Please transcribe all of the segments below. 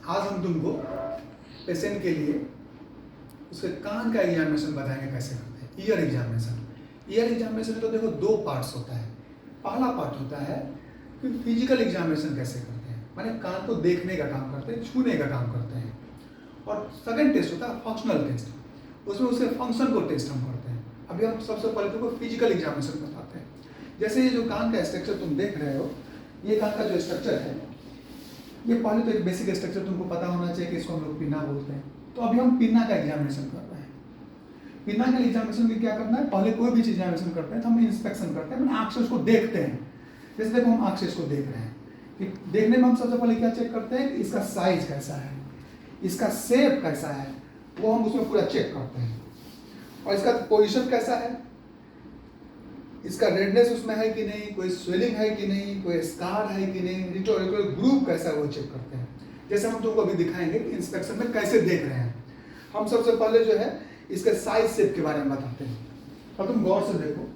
आज हम तुमको पेशेंट के लिए उसके कान का एग्जामिनेशन बताएंगे कैसे करते हैं। ईयर एग्जामिनेशन, ईयर एग्जामिनेशन में तो देखो दो पार्ट्स होता है। पहला पार्ट होता है कि फिजिकल एग्जामिनेशन कैसे करते हैं, माने कान को देखने का काम करते हैं, छूने का काम करते हैं। और सेकंड टेस्ट होता है फंक्शनल टेस्ट, उसमें उसके फंक्शन को टेस्ट हम करते हैं। अभी हम सबसे पहले तुमको फिजिकल एग्जामिनेशन बताते हैं। जैसे ये जो कान का स्ट्रक्चर तुम देख रहे हो, ये कान का जो स्ट्रक्चर है, ये पहले तो एक बेसिक स्ट्रक्चर तुमको पता होना चाहिए कि इसको हम लोग पिन्ना बोलते हैं। तो अभी हम पिन्ना का एग्जामिनेशन कर रहे हैं। पिन्ना के एग्जामिनेशन में क्या करना है, पहले कोई भी चीज एग्जामिनेशन करते हैं तो हम इंस्पेक्शन करते हैं, मैंने आँख से उसको देखते हैं। जैसे देखो हम आँख से इसको देख रहे हैं कि देखने में हम सबसे पहले क्या चेक करते हैं कि इसका साइज कैसा है, इसका शेप कैसा है, वो हम उसमें पूरा चेक करते हैं। और इसका पोजीशन कैसा है, इसका रेडनेस उसमें है कि नहीं, कोई स्वेलिंग है कि नहीं, कोई स्कार है कि नहीं, रिटोरिकल ग्रुप कैसा है वो चेक करते हैं। जैसे हम तुमको अभी दिखाएंगे कि इंस्पेक्शन में कैसे देख रहे हैं। हम सबसे पहले जो है इसके साइज शेप के बारे में बताते हैं। अब तुम गौर से देखो,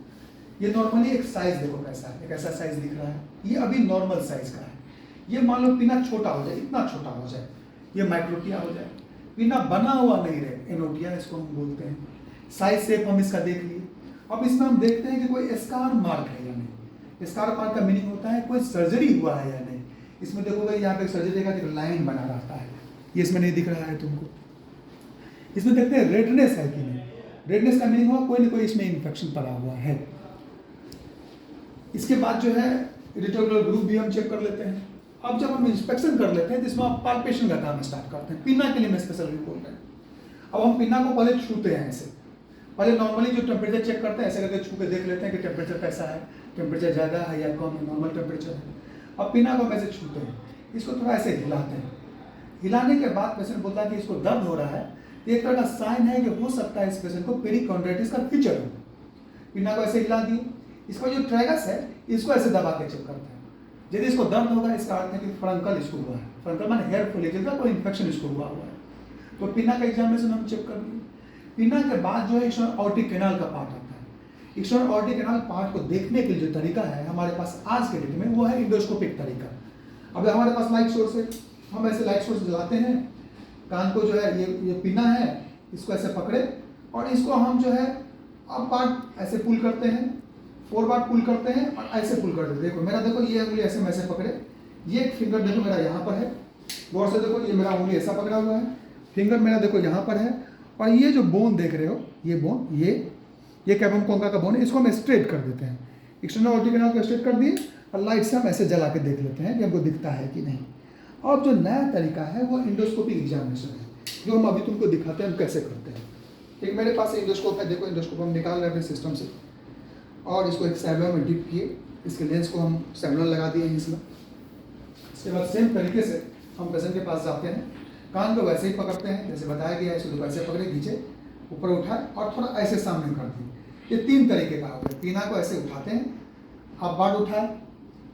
ये नॉर्मली एक साइज देखो कैसा है, एक ऐसा साइज दिख रहा है, ये अभी नॉर्मल साइज का है। ये मान लो पिना छोटा हो जाए, इतना छोटा हो जाए, ये माइक्रोटिया हो जाए, पिना बना हुआ नहीं रहे, एनोटिया इसको हम बोलते हैं। साइज शेप हम इसका देख लिए। अब इसमें हम देखते हैं कि कोई स्कार मार्क है या नहीं। स्कार मार्क का मीनिंग होता है कोई सर्जरी हुआ है या नहीं। इसमें देखोगे यहाँ पे सर्जरी का एक लाइन बना रहता है, ये इसमें नहीं दिख रहा है तुमको। इसमें देखते हैं रेडनेस है कि नहीं। रेडनेस का मीनिंग हुआ कोई ना कोई इसमें इन्फेक्शन पड़ा हुआ है। इसके बाद जो है रिटोरिकल ग्रुप भी हम चेक कर लेते हैं। अब जब हम इंस्पेक्शन कर लेते हैं तो इसमें आप पाल्पेशन का काम स्टार्ट करते हैं। पिन्ना के लिए मैं स्पेशल भी बोल रहे हैं। अब हम पिन्ना को पहले छूते हैं ऐसे, पहले नॉर्मली जो टेम्परेचर चेक करते हैं ऐसे करके छू के देख लेते हैं कि टेम्परेचर कैसा है, टेम्परेचर ज़्यादा है या कम है, नॉर्मल टेम्परेचर है। अब पिन्ना को हम ऐसे छूते हैं, इसको थोड़ा ऐसे हिलाते हैं। हिलाने के बाद पेशेंट बोलता है कि इसको दर्द हो रहा है, एक तरह का साइन है कि हो सकता है इस पेशेंट को पेरिकॉन्ड्राइटिस का फीचर हो। पिन्ना को ऐसे हिला दिए, इसका जो ट्रैगस है इसको ऐसे दबा के चेक करते हैं। यदि इसको दर्द होगा इसका अर्थ है कि फ्रंकल इसको हुआ है, फ्रंकल माने हेयर फॉलिकल का कोई इन्फेक्शन इसको हुआ है। तो पिन्ना का एग्जामिनेशन हम चेक कर लिए। पिन्ना के बाद जो है एक्सटर्नल ऑर्टिक कैनाल का पार्ट आता है। एक्सटर्नल ऑर्टिक कैनाल पार्ट को देखने के जो तरीका है हमारे पास आज के डेट में वो है इंडोस्कोपिक तरीका। अब हमारे पास लाइट सोर्स है, हम ऐसे लाइट सोर्स जलाते हैं, कान को जो है ये पिन्ना है, इसको ऐसे पकड़े और इसको हम जो है अब पार्ट ऐसे पुल करते हैं, 4 बार पुल करते हैं और ऐसे पुल करते हैं। देखो मेरा, देखो ये उंगली ऐसे मैसे पकड़े, ये फिंगर देखो मेरा यहाँ पर है, गौर से देखो ये मेरा उंगली ऐसा पकड़ा हुआ है, फिंगर मेरा देखो यहाँ पर है। और ये जो बोन देख रहे हो, ये बोन, ये कैबम कोंका का बोन है, इसको हम स्ट्रेट कर देते हैं। एक्सटर्नल ऑर्टिक कैनाल को स्ट्रेट कर दिए और लाइट से हम ऐसे जला के देख लेते हैं कि हमको दिखता है कि नहीं। और जो नया तरीका है वो इंडोस्कोपिक एग्जामिनेशन है, जो हम अभी तुमको दिखाते हैं हम कैसे करते हैं। एक मेरे पास इंडोस्कोप है, देखो इंडोस्कोप हम निकाल रहे हैं सिस्टम से और इसको एक सैवलॉन में डिप किए, इसके लेंस को हम सैवलॉन लगा दिए हैं इसमें। इसके बाद सेम तरीके से हम पेशेंट के पास जाते हैं, कान को वैसे ही पकड़ते हैं जैसे बताया गया है, इसको वैसे पकड़े, नीचे ऊपर उठाए और थोड़ा ऐसे सामने कर दिए। ये 3 तरीके का हो गया। पिना को ऐसे उठाते हैं, आप बार उठाए,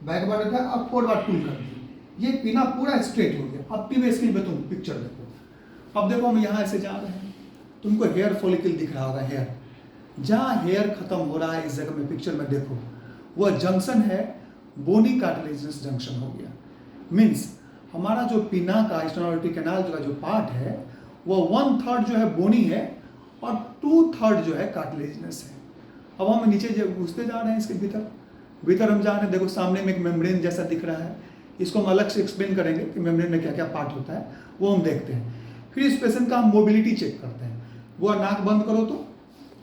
बैक बार उठाए, आप 4 बार पुल कर दिए, ये पिना पूरा स्ट्रेट हो गया। अब टीवी स्क्रीन पे तुम पिक्चर देखो। अब देखो हम यहाँ ऐसे जा रहे हैं, तुमको हेयर फॉलिकल दिख रहा होगा, हेयर जहाँ हेयर खत्म हो रहा है इस जगह में पिक्चर में देखो, वह जंक्शन है बोनी कार्टिलेजिनस जंक्शन हो गया। मीन्स हमारा जो पिना का एक्सटर्नल ऑर्टिक कैनाल का जो पार्ट है वो 1/3 जो है बोनी है और 2/3 जो है कार्टिलेजिनस है। अब हम नीचे जब घुसते जा रहे हैं इसके भीतर हम जा रहे हैं, देखो सामने में एक मेम्ब्रेन जैसा दिख रहा है, इसको हम अलग से एक्सप्लेन करेंगे कि मेम्ब्रेन में क्या क्या पार्ट होता है, वो हम देखते हैं। फिर इस पेशेंट का हम मोबिलिटी चेक करते हैं। वो नाक बंद करो तो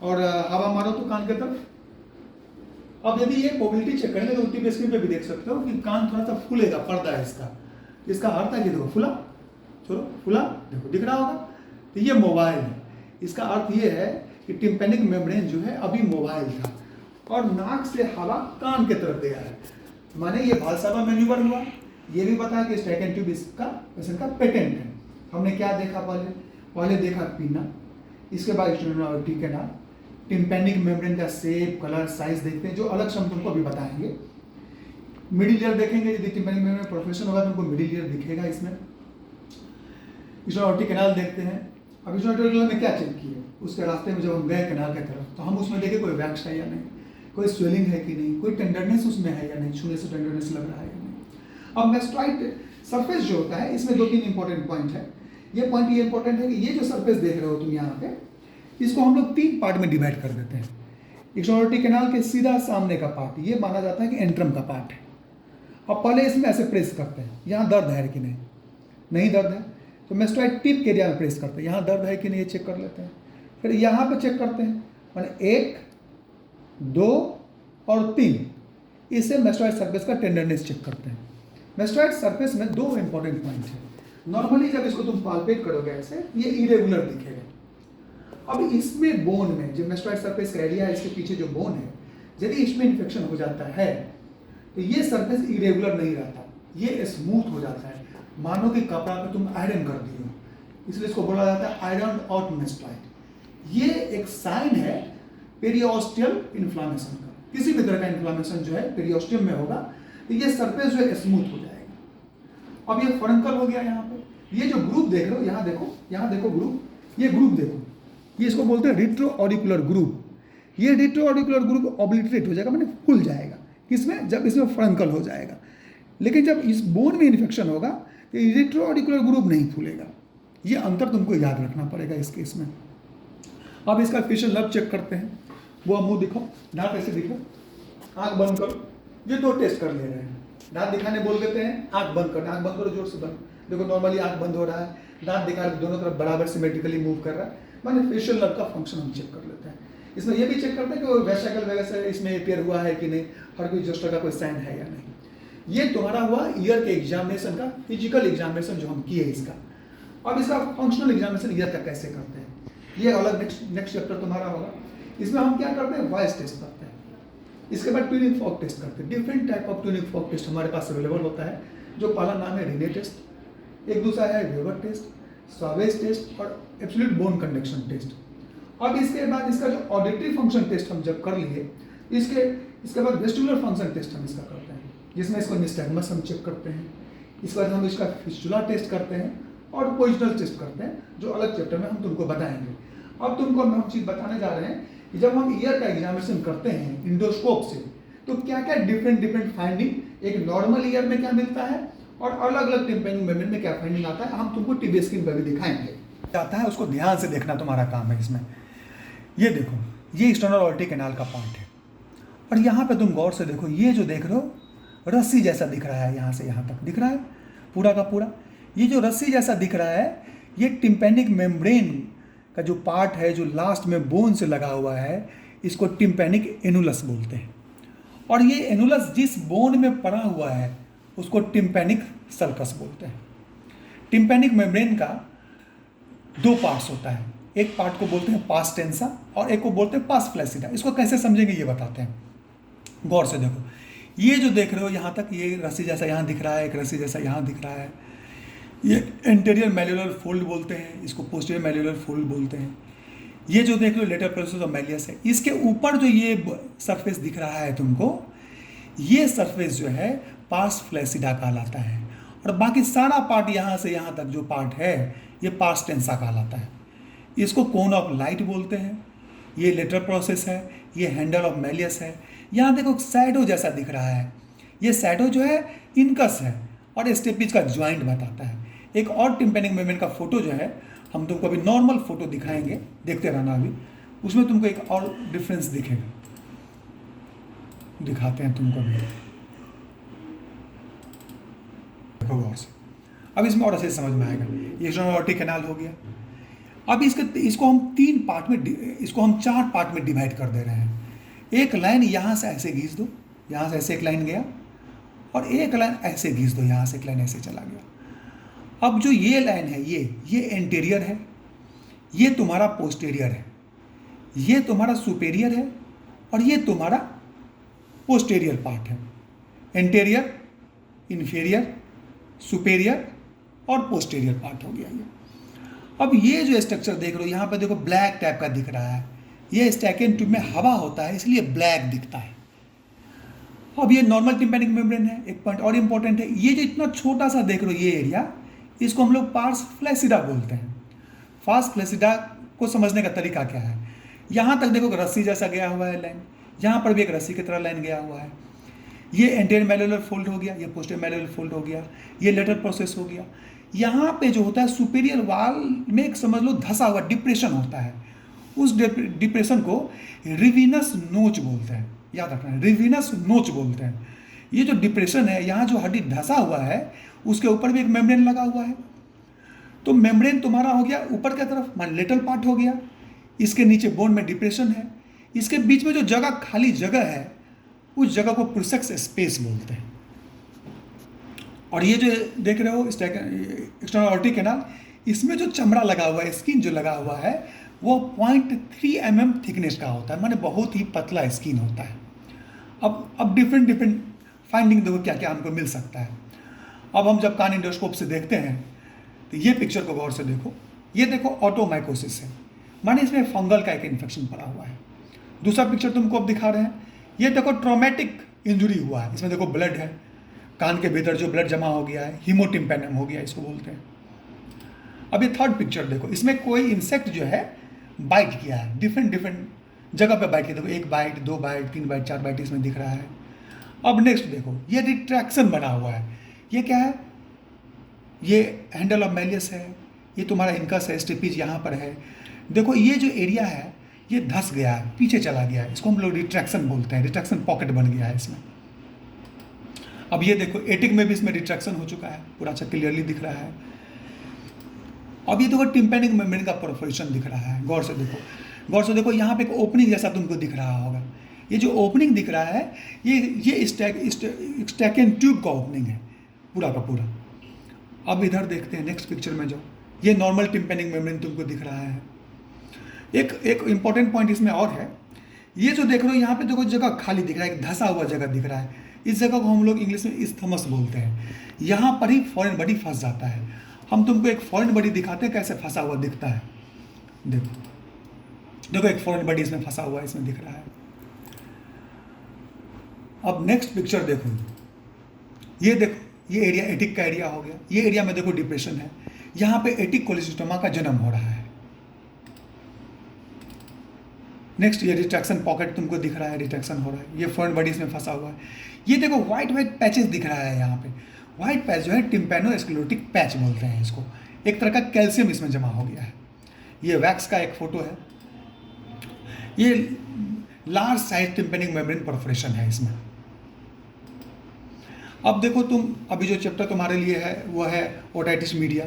और हवा मारो तो कान के तरफ। अब यदि ये मोबिलिटी चेक करेंगे तो टीवी स्क्रीन पे भी देख सकते हो कि कान थोड़ा सा फूलेगा, पर्दा है इसका अर्थ है कि देखो फूला, चलो फूला, देखो दिख रहा होगा, तो ये मोबाइल है। इसका अर्थ ये है कि टिम्पेनिक मेम्ब्रेन जो है अभी मोबाइल था और नाक से हवा कान के तरफ गया है, माने ये वाल्सावा मैन्यूवर हुआ। ये भी बताया कि स्टैकेन ट्यूब इसका पेशेंट का पेटेंट है। हमने क्या देखा, पहले देखा पिना, इसके बाद external aortic canal, tympanic membrane का शेप, कलर, साइज देखते हैं, जो अलग से हम तुमको अभी बताएंगे। मिडिल ईयर देखेंगे, यदि टिम्पेनिक मेम्ब्रेन प्रोफेशन होगा तो तुमको मिडिल ईयर दिखेगा इसमें। एक्सटर्नल ऑर्टिक कैनाल देखते हैं। अब एक्सटर्नल ऑर्टिक कैनाल में क्या चेक किए, उसके रास्ते में जब हम गए कैनाल की तरफ तो हम उसमें देखे कोई वैक्स है या नहीं, कोई स्वेलिंग है कि नहीं, कोई टेंडरनेस उसमें है या नहीं, छूने से टेंडरनेस लग रहा है या नहीं। अब मैस्टोइड सरफेस जो होता है इसमें 2-3 इंपॉर्टेंट पॉइंट है। ये पॉइंट ये इंपॉर्टेंट है कि ये जो सरफेस देख रहे हो तुम यहाँ पे, इसको हम लोग 3 पार्ट में डिवाइड कर देते हैं। एक्सट्राऑर्डिनरी कैनाल के सीधा सामने का पार्ट ये माना जाता है कि एंट्रम का पार्ट है। अब पहले इसमें ऐसे प्रेस करते हैं, यहाँ दर्द है कि नहीं, नहीं दर्द है तो मेस्टोइड टिप के एरिया में प्रेस करते हैं, यहाँ दर्द है कि नहीं ये चेक कर लेते हैं। फिर यहाँ पे चेक करते हैं, माने 1, 2 और 3, इससे मेस्टोइड सरफेस का टेंडरनेस चेक करते हैं। मेस्टोइड सरफेस में 2 इंपॉर्टेंट पॉइंट है। नॉर्मली जब इसको तुम पाल्पेट करोगे ऐसे, ये इरेगुलर दिखेगा। अब इसमें बोन में जो मेस्टोइड सरफेस का एरिया है, इसके पीछे जो बोन है, यदि इसमें इन्फेक्शन हो जाता है तो ये सरफेस इरेगुलर नहीं रहता, ये स्मूथ हो जाता है। मानो कि कपड़ा पे तुम आयरन कर दिए हो, इसलिए इसको बोला जाता है आयरन आउट मेस्टोइड। ये एक साइन है पेरियोस्टियल इन्फ्लामेशन का। किसी भी तरह का इन्फ्लामेशन जो है पेरियोस्टियम में होगा तो ये सरफेस जो है स्मूथ हो जाएगा। अब ये फरंकल हो गया। यहाँ पे ये जो ग्रुप देख रहे हो, यहाँ देखो, यहाँ देखो ग्रुप, ये ग्रुप देखो, ये इसको बोलते हैं रिट्रो ऑडिकुलर ग्रुप। ये रिट्रो ऑडिकुलर ग्रुप ऑब्लिटरेट हो जाएगा, माने फूल जाएगा। किसमें? जब इसमें फ्रंकल हो जाएगा। लेकिन जब इस बोन में इन्फेक्शन होगा तो रिट्रो ऑडिकुलर ग्रुप नहीं फूलेगा। ये अंतर तुमको याद रखना पड़ेगा इस केस में। अब इसका फेशियल नर्व चेक करते हैं। वो मुंह दिखाओ, दांत ऐसे दिखो, आंख बंद करो। ये 2 टेस्ट कर ले रहे हैं। दांत दिखाने बोल देते हैं, आंख बंद करना, आंख बंद करो जोर से बंद। देखो नॉर्मली आंख बंद हो रहा है, दांत दिखा रहे दोनों तरफ बराबर सिमेट्रिकली मूव कर रहा है, माने फेशियल नर्व का फंक्शन हम चेक कर लेते हैं। इसमें ये भी चेक करते हैं कि वेसिकल वगैरह से इसमें अपियर हुआ है कि नहीं, हर कोई जस्टर का कोई साइन है या नहीं। ये तुम्हारा हुआ ईयर के एग्जामिनेशन का फिजिकल एग्जामिनेशन जो हम किए इसका। अब इसका फंक्शनल एग्जामिनेशन ईयर का कैसे करते हैं, ये अलग नेक्स्ट चैप्टर तुम्हारा होगा। इसमें हम क्या करते हैं, वॉइस टेस्ट करते हैं। इसके बाद ट्यूनिंग फॉर्क टेस्ट करते हैं। Different type of tuning fork test हमारे पास अवेलेबल होता है, जो पहला नाम है रिने टेस्ट, एक दूसरा है वेबर टेस्ट, सॉवेज टेस्ट और एब्सोल्यूट बोन कंडक्शन टेस्ट। अब इसके बाद इसका जो ऑडिटरी फंक्शन टेस्ट हम जब कर लिए, इसके बाद वेस्टिबुलर फंक्शन टेस्ट हम इसका करते हैं, जिसमें इसको निस्टैग्मस हम चेक करते हैं। इसके बाद हम इसका फिस्टुला टेस्ट करते हैं और पोजिशनल टेस्ट करते हैं, जो अलग चैप्टर में हम तुमको बताएंगे। अब तुमको हम चीज़ बताने जा रहे हैं कि जब हम ईयर का एग्जामिनेशन करते हैं इंडोस्कोप से, तो क्या क्या डिफरेंट फाइंडिंग एक नॉर्मल ईयर में क्या मिलता है और अलग अलग टिम्पेनिंग मेम्ब्रेन में क्या फाइंडिंग आता है, हम तुमको टीवी स्क्रीन पर भी दिखाएंगे। आता है उसको ध्यान से देखना तुम्हारा काम है इसमें। ये देखो, ये एक्सटर्नल ऑर्टिक कैनाल का पार्ट है और यहाँ पे तुम गौर से देखो, ये जो देख रहे हो रस्सी जैसा दिख रहा है, यहाँ से यहाँ तक दिख रहा है पूरा का पूरा। ये जो रस्सी जैसा दिख रहा है, ये टिम्पेनिक मेम्ब्रेन का जो पार्ट है, जो लास्ट में बोन से लगा हुआ है, इसको टिम्पेनिक एनुलस बोलते हैं। और ये एनुलस जिस बोन में पड़ा हुआ है उसको टिम्पेनिक सल्कस बोलते हैं। टिम्पेनिक मेम्ब्रेन का 2 पार्ट्स होता है, एक पार्ट को बोलते हैं पास टेंसा और एक को बोलते हैं पास फ्लैसिडा। इसको कैसे समझेंगे ये बताते हैं, गौर से देखो। ये जो देख रहे हो यहाँ तक, ये रस्सी जैसा यहाँ दिख रहा है, एक रस्सी जैसा यहाँ दिख रहा है, ये एंटेरियर मैल्यूलर फोल्ड बोलते हैं, इसको पोस्टीरियर मैल्यूलर फोल्ड बोलते हैं। ये जो देख लो लेटर प्रोसेस ऑफ मैलियस है। इसके ऊपर जो ये सरफेस दिख रहा है तुमको, ये सरफेस जो है पार्स फ्लैसिडा कहलाता है। और बाकी सारा पार्ट यहाँ से यहाँ तक जो पार्ट है, ये पार्स टेंसा कहलाता है। इसको कोन ऑफ लाइट बोलते हैं। ये लेटर प्रोसेस है, ये हैंडल ऑफ मैलियस है। यहाँ देखो शैडो जैसा दिख रहा है, ये शैडो जो है इनकस है और स्टेपिज का ज्वाइंट बताता है। एक और टिम्पेनिक मेम्ब्रेन का फोटो जो है, हम तुमको अभी नॉर्मल फोटो दिखाएंगे, देखते रहना अभी, उसमें तुमको एक और डिफरेंस दिखेगा, दिखाते हैं तुमको अभी, देखो गौर से। अब इसमें और अच्छे से समझ में आएगा। ये एक्सटर्नल ऑर्टिक कैनाल हो गया। अब इसको हम 3 पार्ट में, इसको हम 4 पार्ट में डिवाइड कर दे रहे हैं। एक लाइन यहाँ से ऐसे घींच दो, यहाँ से ऐसे एक लाइन गया, और एक लाइन ऐसे घींच दो, यहाँ से एक लाइन ऐसे चला गया। अब जो ये लाइन है, ये एंटीरियर है, ये तुम्हारा पोस्टीरियर है, ये तुम्हारा सुपेरियर है और ये तुम्हारा पोस्टीरियर पार्ट है। एंटीरियर, इन्फीरियर, सुपेरियर और पोस्टीरियर पार्ट हो गया ये। अब ये जो स्ट्रक्चर देख रहे हो यहाँ पे देखो, ब्लैक टाइप का दिख रहा है। ये स्टैकेन ट्यूब में हवा होता है इसलिए ब्लैक दिखता है। अब ये नॉर्मल टिम्पेनिक मेम्ब्रेन है। एक पॉइंट और इंपॉर्टेंट है, ये जो इतना छोटा सा देख रहे हो ये एरिया, इसको हम लोग पार्स फ्लैसिडा बोलते हैं। पार्स फ्लैसिडा को समझने का तरीका क्या है, यहाँ तक देखो रस्सी जैसा गया हुआ है लाइन, यहाँ पर भी एक रस्सी की तरह लाइन गया हुआ है। ये एंटीरियर मैल्युलर फोल्ड हो गया, ये पोस्टीरियर मैल्युलर फोल्ड हो गया, ये लेटरल प्रोसेस हो गया। यहाँ पे जो होता है सुपीरियर वाल में एक समझ लो धसा हुआ डिप्रेशन होता है, उस डिप्रेशन को रिविनस नोच बोलते हैं, याद रखना, रिविनस नोच बोलते हैं। ये जो डिप्रेशन है, यहाँ जो हड्डी धसा हुआ है उसके ऊपर भी एक मेम्ब्रेन लगा हुआ है। तो मेम्ब्रेन तुम्हारा हो गया ऊपर की तरफ, मान लेटरल पार्ट हो गया, इसके नीचे बोन में डिप्रेशन है, इसके बीच में जो जगह खाली जगह है उस जगह को प्रूसेक्स स्पेस बोलते हैं। और ये जो देख रहे हो एक्सटर्नल ऑर्टिक कैनाल, इसमें जो चमड़ा लगा हुआ है, स्किन जो लगा हुआ है, वो 0.3 mm थिकनेस का होता है, माने बहुत ही पतला स्किन होता है। अब डिफरेंट फाइंडिंग देखो क्या क्या हमको मिल सकता है। अब हम जब कान एंडोस्कोप से देखते हैं तो ये पिक्चर को गौर से देखो, ये देखो ऑटोमाइकोसिस है, माने इसमें फंगल का एक इन्फेक्शन पड़ा हुआ है। दूसरा पिक्चर तुमको अब दिखा रहे हैं, ये देखो ट्रॉमेटिक इंजुरी हुआ है, इसमें देखो ब्लड है, कान के भीतर जो ब्लड जमा हो गया है, हीमोटिम्पैनियम हो गया इसको बोलते हैं। अब ये थर्ड पिक्चर देखो, इसमें कोई इंसेक्ट जो है बाइट किया है, डिफरेंट जगह पे बाइट किया, देखो 1 बाइट, 2 बाइट, 3 बाइट, 4 बाइट इसमें दिख रहा है। अब नेक्स्ट देखो, ये रिट्रैक्शन बना हुआ है, ये क्या है, ये हैंडल ऑफ मैलियस है, ये तुम्हारा इनकस है, स्टेपीज यहाँ पर है। देखो ये जो एरिया है ये धस गया है, पीछे चला गया है, इसको हम लोग रिट्रैक्शन बोलते हैं, रिट्रैक्शन पॉकेट बन गया है इसमें। अब ये देखो एटिक में भी इसमें रिट्रैक्शन हो चुका है, पूरा अच्छा क्लियरली दिख रहा है। अब ये देखो टिम्पैनिक मेम्ब्रेन का परफोरेशन दिख रहा है, गौर से देखो यहाँ पे एक ओपनिंग जैसा तुमको दिख रहा होगा। ये जो ओपनिंग दिख रहा है ये स्टैकेन ट्यूब का ओपनिंग है पूरा का पूरा। अब इधर देखते हैं नेक्स्ट पिक्चर में, जो ये नॉर्मल टिम्पैनिक मेम्ब्रेन तुमको दिख रहा है। एक इंपॉर्टेंट पॉइंट इसमें और है, ये जो देख रहे हो यहाँ पे देखो जगह खाली दिख रहा है, एक धसा हुआ जगह दिख रहा है, इस जगह को हम लोग इंग्लिश में इस्थमस बोलते हैं। यहाँ पर ही फॉरेन बॉडी फंस जाता है। हम तुमको एक फॉरेन बॉडी दिखाते हैं कैसे फंसा हुआ दिखता है। देखो एक फॉरेन बॉडी इसमें फंसा हुआ है, इसमें दिख रहा है। अब नेक्स्ट पिक्चर देखो, ये देखो ये एरिया एटिक का एरिया हो गया, ये एरिया में देखो डिप्रेशन है, यहाँ पे एटिक कोलेस्टोमा का जन्म हो रहा है। नेक्स्ट ये रिट्रैक्शन पॉकेट तुमको दिख रहा है, रिट्रैक्शन हो रहा है, ये फॉरेन बॉडी इसमें फंसा हुआ है। ये देखो व्हाइट पैचेस दिख रहा है, यहाँ पे व्हाइट पैच जो है टिम्पैनोस्क्लेरोटिक पैच बोलते हैं इसको, एक तरह का कैल्शियम इसमें जमा हो गया है। ये वैक्स का एक फोटो है, ये large size tympanic membrane perforation है इसमें। अब देखो तुम, अभी जो चैप्टर तुम्हारे लिए है वो है ओटाइटिस मीडिया।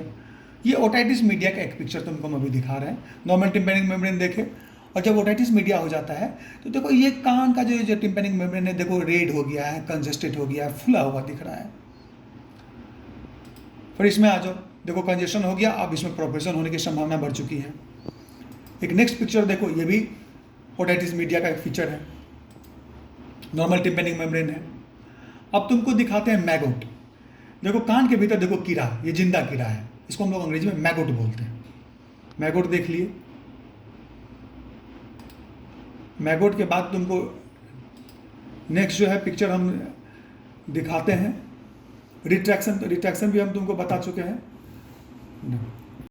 ये ओटाइटिस मीडिया का एक पिक्चर तुमको हम अभी दिखा रहे हैं। नॉर्मल टिम्पैनिक मेम्ब्रेन देखे, और जब ओटाइटिस मीडिया हो जाता है तो देखो ये कान का जो टिम्पैनिक मेम्ब्रेन है देखो रेड हो गया है, कंजेस्टेड हो गया है, फुला हुआ दिख रहा है। फिर इसमें आ जाओ, देखो कंजेशन हो गया, अब इसमें प्रोग्रेशन होने की संभावना बढ़ चुकी है। एक नेक्स्ट पिक्चर देखो, ये भी ओटाइटिस मीडिया का एक फीचर है, नॉर्मल टिम्पैनिक मेम्ब्रेन है। अब तुमको दिखाते हैं मैगोट। देखो कान के भीतर देखो कीड़ा, ये जिंदा कीड़ा है, इसको हम लोग अंग्रेजी में मैगोट बोलते हैं। मैगोट देख लिए। मैगोट के बाद तुमको नेक्स्ट जो है पिक्चर हम दिखाते हैं रिट्रैक्शन। तो रिट्रैक्शन भी हम तुमको बता चुके हैं।